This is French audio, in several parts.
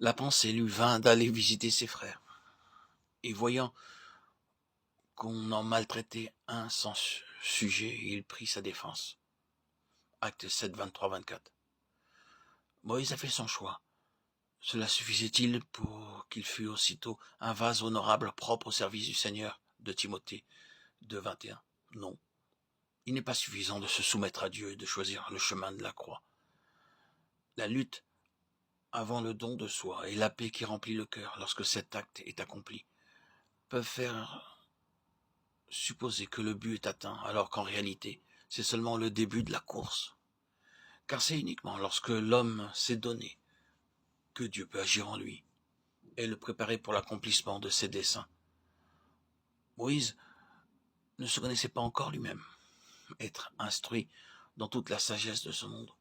La pensée lui vint d'aller visiter ses frères, et voyant qu'on en maltraitait un sans sujet, il prit sa défense. Acte 7, 23-24. Moïse a fait son choix. Cela suffisait-il pour qu'il fût aussitôt un vase honorable propre au service du Seigneur de Timothée 2,21? Non. Il n'est pas suffisant de se soumettre à Dieu et de choisir le chemin de la croix. La lutte avant le don de soi et la paix qui remplit le cœur lorsque cet acte est accompli peuvent faire supposer que le but est atteint, alors qu'en réalité, c'est seulement le début de la course. Car c'est uniquement lorsque l'homme s'est donné que Dieu peut agir en lui et le préparer pour l'accomplissement de ses desseins. Moïse ne se connaissait pas encore lui-même. Être instruit dans toute la sagesse de ce monde,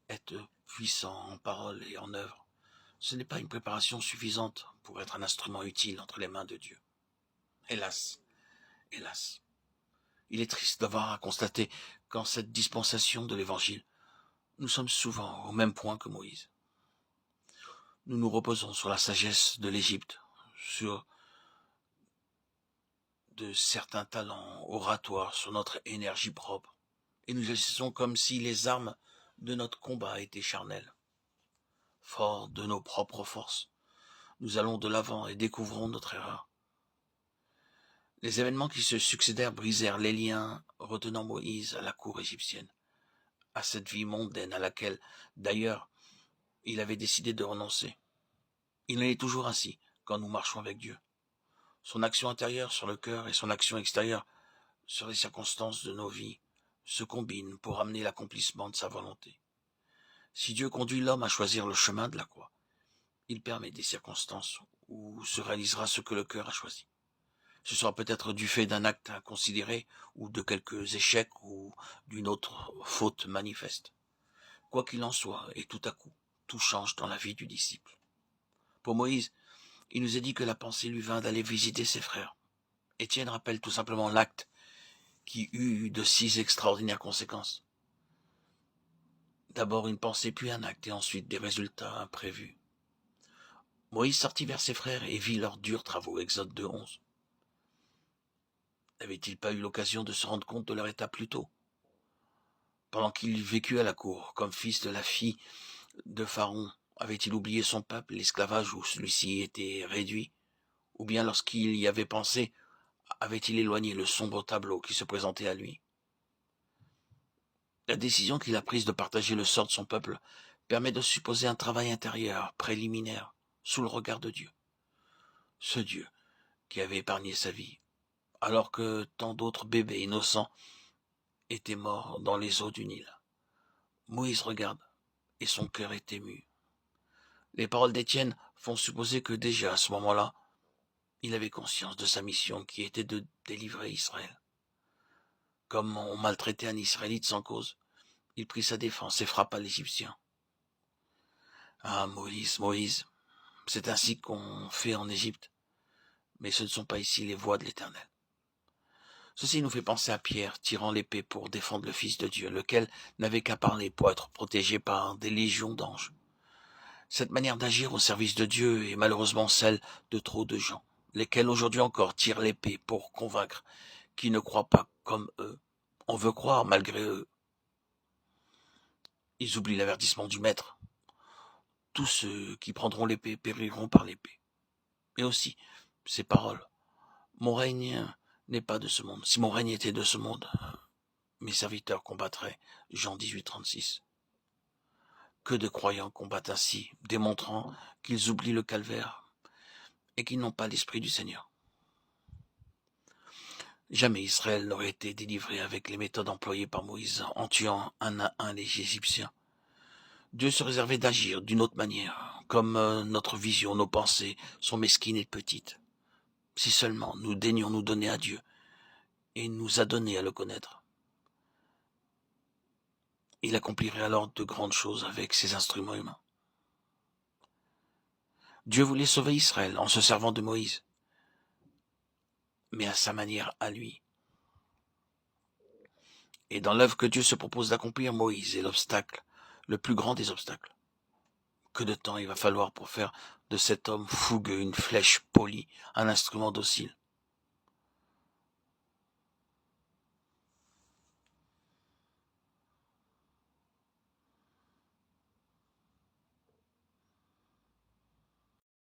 être puissant en parole et en œuvre, ce n'est pas une préparation suffisante pour être un instrument utile entre les mains de Dieu. Hélas, hélas. Il est triste d'avoir à constater qu'en cette dispensation de l'Évangile, nous sommes souvent au même point que Moïse. Nous nous reposons sur la sagesse de l'Égypte, sur de certains talents oratoires, sur notre énergie propre, et nous agissons comme si les armes de notre combat étaient charnelles. Forts de nos propres forces, nous allons de l'avant et découvrons notre erreur. Les événements qui se succédèrent brisèrent les liens retenant Moïse à la cour égyptienne, à cette vie mondaine à laquelle, d'ailleurs, il avait décidé de renoncer. Il en est toujours ainsi quand nous marchons avec Dieu. Son action intérieure sur le cœur et son action extérieure sur les circonstances de nos vies se combinent pour amener l'accomplissement de sa volonté. Si Dieu conduit l'homme à choisir le chemin de la croix, il permet des circonstances où se réalisera ce que le cœur a choisi. Ce sera peut-être du fait d'un acte inconsidéré ou de quelques échecs ou d'une autre faute manifeste. Quoi qu'il en soit, et tout à coup, tout change dans la vie du disciple. Pour Moïse, il nous est dit que la pensée lui vint d'aller visiter ses frères. Étienne rappelle tout simplement l'acte qui eut de si extraordinaires conséquences. D'abord une pensée, puis un acte, et ensuite des résultats imprévus. Moïse sortit vers ses frères et vit leurs durs travaux, Exode 2:11. N'avait-il pas eu l'occasion de se rendre compte de leur état plus tôt? Pendant qu'il vécut à la cour, comme fils de la fille de Pharaon, avait-il oublié son peuple, l'esclavage où celui-ci était réduit? Ou bien lorsqu'il y avait pensé, avait-il éloigné le sombre tableau qui se présentait à lui? La décision qu'il a prise de partager le sort de son peuple permet de supposer un travail intérieur, préliminaire, sous le regard de Dieu. Ce Dieu qui avait épargné sa vie, alors que tant d'autres bébés innocents étaient morts dans les eaux du Nil. Moïse regarde, et son cœur est ému. Les paroles d'Étienne font supposer que déjà à ce moment-là, il avait conscience de sa mission qui était de délivrer Israël. Comme on maltraitait un Israélite sans cause, il prit sa défense et frappa l'Égyptien. Ah, Moïse, Moïse, c'est ainsi qu'on fait en Égypte, mais ce ne sont pas ici les voies de l'Éternel. Ceci nous fait penser à Pierre tirant l'épée pour défendre le Fils de Dieu, lequel n'avait qu'à parler pour être protégé par des légions d'anges. Cette manière d'agir au service de Dieu est malheureusement celle de trop de gens, lesquels aujourd'hui encore tirent l'épée pour convaincre qui ne croient pas comme eux. On veut croire malgré eux. Ils oublient l'avertissement du Maître. Tous ceux qui prendront l'épée périront par l'épée. Et aussi, ces paroles. Mon règne n'est pas de ce monde. Si mon règne était de ce monde, mes serviteurs combattraient. Jean 18, 36. Que de croyants combattent ainsi, démontrant qu'ils oublient le calvaire et qu'ils n'ont pas l'esprit du Seigneur. Jamais Israël n'aurait été délivré avec les méthodes employées par Moïse en tuant un à un les Égyptiens. Dieu se réservait d'agir d'une autre manière, comme notre vision, nos pensées sont mesquines et petites. Si seulement nous daignions nous donner à Dieu et nous a donné à le connaître. Il accomplirait alors de grandes choses avec ses instruments humains. Dieu voulait sauver Israël en se servant de Moïse, mais à sa manière à lui. Et dans l'œuvre que Dieu se propose d'accomplir, Moïse est l'obstacle, le plus grand des obstacles. Que de temps il va falloir pour faire de cet homme fougueux une flèche polie, un instrument docile.